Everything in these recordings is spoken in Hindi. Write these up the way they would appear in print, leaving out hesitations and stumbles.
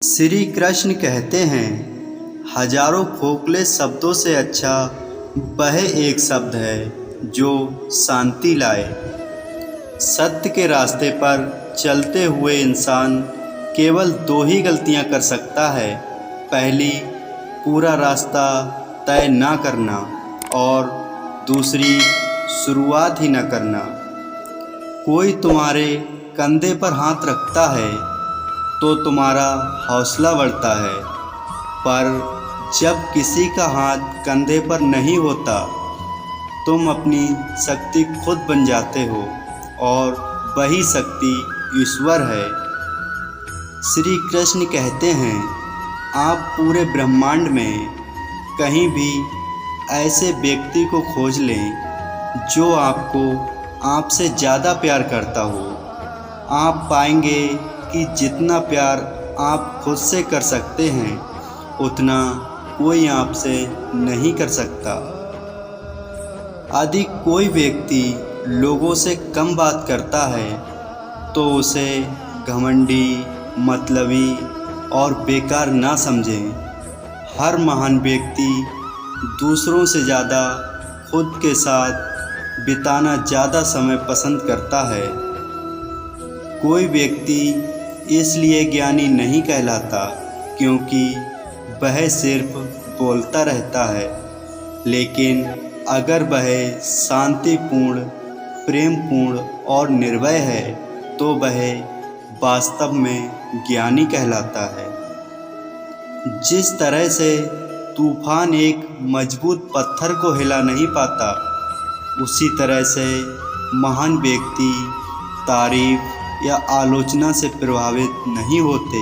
श्री कृष्ण कहते हैं, हजारों खोखले शब्दों से अच्छा वह एक शब्द है जो शांति लाए। सत्य के रास्ते पर चलते हुए इंसान केवल दो ही गलतियां कर सकता है। पहली, पूरा रास्ता तय ना करना, और दूसरी, शुरुआत ही न करना। कोई तुम्हारे कंधे पर हाथ रखता है तो तुम्हारा हौसला बढ़ता है, पर जब किसी का हाथ कंधे पर नहीं होता, तुम अपनी शक्ति खुद बन जाते हो, और वही शक्ति ईश्वर है। श्री कृष्ण कहते हैं, आप पूरे ब्रह्मांड में कहीं भी ऐसे व्यक्ति को खोज लें जो आपको आपसे ज़्यादा प्यार करता हो। आप पाएंगे कि जितना प्यार आप खुद से कर सकते हैं, उतना कोई आपसे नहीं कर सकता। यदि कोई व्यक्ति लोगों से कम बात करता है तो उसे घमंडी, मतलबी और बेकार ना समझें। हर महान व्यक्ति दूसरों से ज़्यादा खुद के साथ बिताना ज़्यादा समय पसंद करता है। कोई व्यक्ति इसलिए ज्ञानी नहीं कहलाता क्योंकि वह सिर्फ बोलता रहता है, लेकिन अगर वह शांतिपूर्ण, प्रेमपूर्ण और निर्भय है तो वह वास्तव में ज्ञानी कहलाता है। जिस तरह से तूफान एक मजबूत पत्थर को हिला नहीं पाता, उसी तरह से महान व्यक्ति तारीफ या आलोचना से प्रभावित नहीं होते।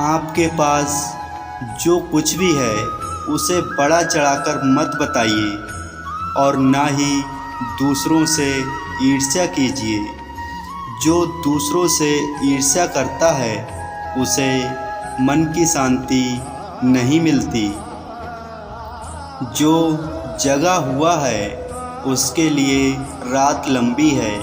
आपके पास जो कुछ भी है उसे बड़ा चढ़ाकर मत बताइए, और ना ही दूसरों से ईर्ष्या कीजिए। जो दूसरों से ईर्ष्या करता है उसे मन की शांति नहीं मिलती। जो जगा हुआ है उसके लिए रात लंबी है,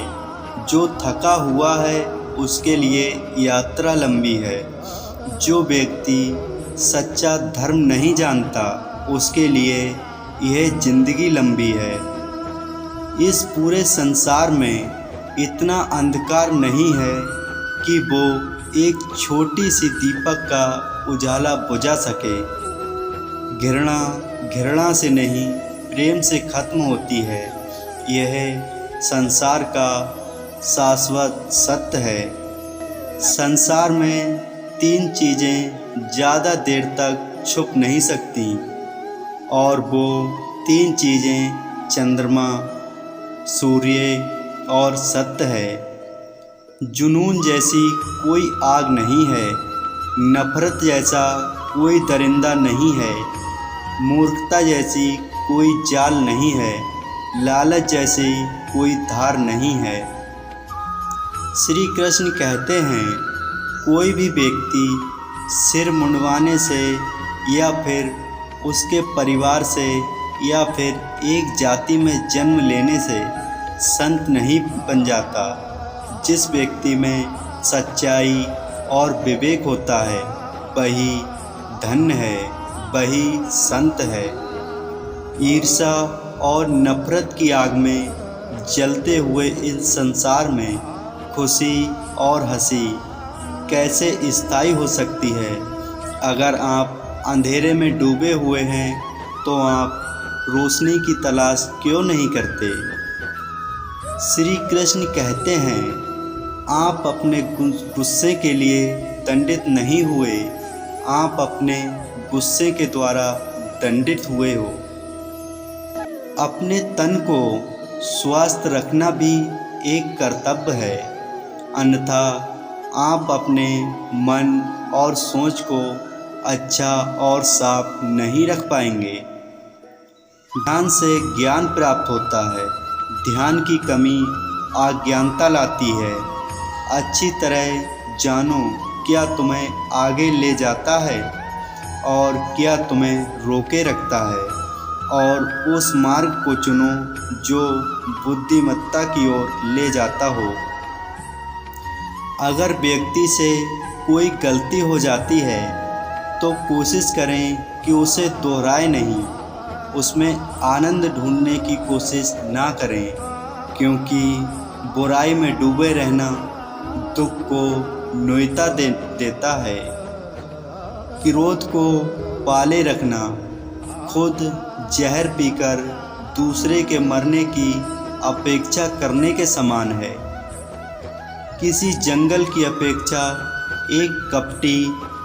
जो थका हुआ है उसके लिए यात्रा लंबी है। जो व्यक्ति सच्चा धर्म नहीं जानता उसके लिए यह जिंदगी लंबी है। इस पूरे संसार में इतना अंधकार नहीं है कि वो एक छोटी सी दीपक का उजाला बुझा सके। घृणा घृणा से नहीं, प्रेम से खत्म होती है। यह संसार का शाश्वत सत्य है। संसार में तीन चीज़ें ज़्यादा देर तक छुप नहीं सकती, और वो तीन चीज़ें चंद्रमा, सूर्य और सत्य है। जुनून जैसी कोई आग नहीं है, नफ़रत जैसा कोई दरिंदा नहीं है, मूर्खता जैसी कोई जाल नहीं है, लालच जैसी कोई धार नहीं है। श्री कृष्ण कहते हैं, कोई भी व्यक्ति सिर मुंडवाने से या फिर उसके परिवार से या फिर एक जाति में जन्म लेने से संत नहीं बन जाता। जिस व्यक्ति में सच्चाई और विवेक होता है वही धन्य है, वही संत है। ईर्ष्या और नफ़रत की आग में जलते हुए इस संसार में खुशी और हंसी कैसे स्थायी हो सकती है? अगर आप अंधेरे में डूबे हुए हैं तो आप रोशनी की तलाश क्यों नहीं करते? श्री कृष्ण कहते हैं, आप अपने गुस्से के लिए दंडित नहीं हुए, आप अपने गुस्से के द्वारा दंडित हुए हो। अपने तन को स्वस्थ रखना भी एक कर्तव्य है, अन्यथा आप अपने मन और सोच को अच्छा और साफ नहीं रख पाएंगे। ध्यान से ज्ञान प्राप्त होता है। ध्यान की कमी अज्ञानता लाती है। अच्छी तरह जानो क्या तुम्हें आगे ले जाता है और क्या तुम्हें रोके रखता है, और उस मार्ग को चुनो जो बुद्धिमत्ता की ओर ले जाता हो। अगर व्यक्ति से कोई गलती हो जाती है तो कोशिश करें कि उसे दोहराए नहीं, उसमें आनंद ढूंढने की कोशिश ना करें, क्योंकि बुराई में डूबे रहना दुख को न्योता देता है। क्रोध को पाले रखना खुद जहर पीकर दूसरे के मरने की अपेक्षा करने के समान है। किसी जंगल की अपेक्षा एक कपटी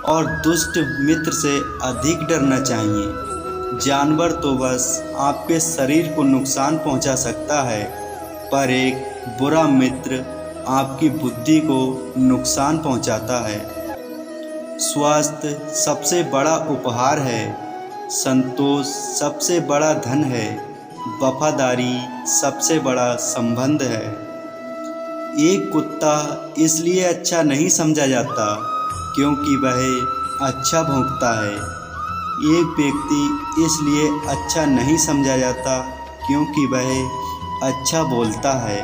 और दुष्ट मित्र से अधिक डरना चाहिए। जानवर तो बस आपके शरीर को नुकसान पहुंचा सकता है, पर एक बुरा मित्र आपकी बुद्धि को नुकसान पहुंचाता है। स्वास्थ्य सबसे बड़ा उपहार है, संतोष सबसे बड़ा धन है, वफादारी सबसे बड़ा संबंध है। एक कुत्ता इसलिए अच्छा नहीं समझा जाता क्योंकि वह अच्छा भौंकता है। एक व्यक्ति इसलिए अच्छा नहीं समझा जाता क्योंकि वह अच्छा बोलता है।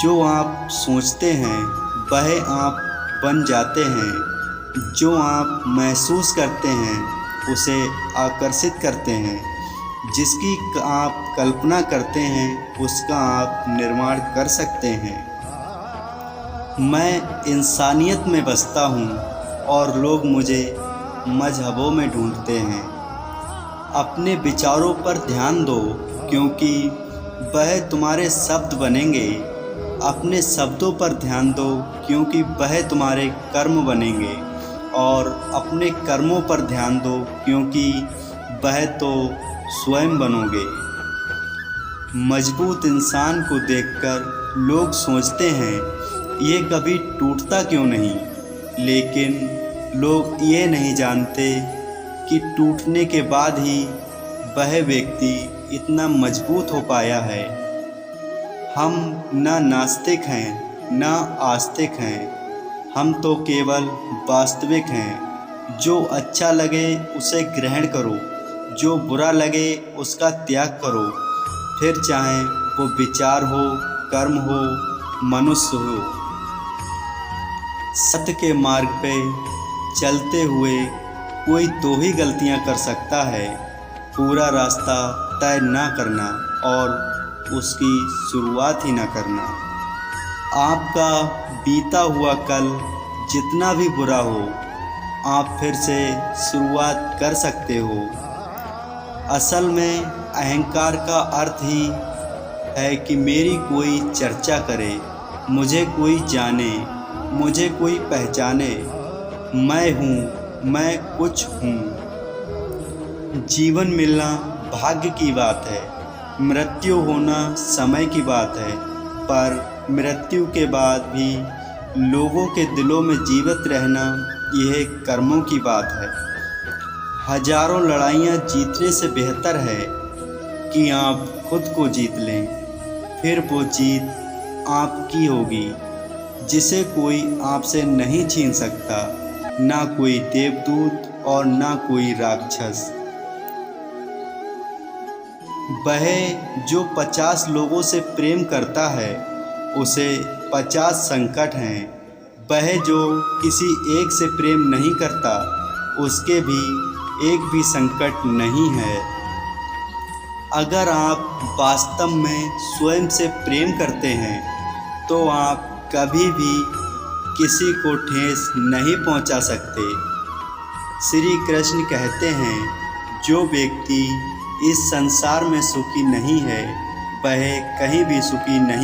जो आप सोचते हैं वह आप बन जाते हैं। जो आप महसूस करते हैं उसे आकर्षित करते हैं। जिसकी आप कल्पना करते हैं उसका आप निर्माण कर सकते हैं। मैं इंसानियत में बसता हूँ और लोग मुझे मजहबों में ढूंढते हैं। अपने विचारों पर ध्यान दो क्योंकि वह तुम्हारे शब्द बनेंगे। अपने शब्दों पर ध्यान दो क्योंकि वह तुम्हारे कर्म बनेंगे, और अपने कर्मों पर ध्यान दो क्योंकि वह तो स्वयं बनोगे। मजबूत इंसान को देखकर लोग सोचते हैं ये कभी टूटता क्यों नहीं, लेकिन लोग ये नहीं जानते कि टूटने के बाद ही वह व्यक्ति इतना मजबूत हो पाया है। हम ना नास्तिक हैं ना आस्तिक हैं, हम तो केवल वास्तविक हैं। जो अच्छा लगे उसे ग्रहण करो, जो बुरा लगे उसका त्याग करो, फिर चाहे वो विचार हो, कर्म हो, मनुष्य हो। सत्य के मार्ग पे चलते हुए कोई दो ही गलतियां कर सकता है, पूरा रास्ता तय ना करना और उसकी शुरुआत ही ना करना। आपका बीता हुआ कल जितना भी बुरा हो, आप फिर से शुरुआत कर सकते हो। असल में अहंकार का अर्थ ही है कि मेरी कोई चर्चा करे, मुझे कोई जाने, मुझे कोई पहचाने। मैं हूँ, मैं कुछ हूँ। जीवन मिलना भाग्य की बात है, मृत्यु होना समय की बात है, पर मृत्यु के बाद भी लोगों के दिलों में जीवित रहना यह कर्मों की बात है। हजारों लड़ाइयाँ जीतने से बेहतर है कि आप खुद को जीत लें, फिर वो जीत आपकी होगी जिसे कोई आपसे नहीं छीन सकता, ना कोई देवदूत और ना कोई राक्षस। वह जो 50 लोगों से प्रेम करता है उसे 50 संकट हैं। वह जो किसी एक से प्रेम नहीं करता उसके भी एक भी संकट नहीं है। अगर आप वास्तव में स्वयं से प्रेम करते हैं तो आप कभी भी किसी को ठेस नहीं पहुंचा सकते। श्री कृष्ण कहते हैं, जो व्यक्ति इस संसार में सुखी नहीं है वह कहीं भी सुखी नहीं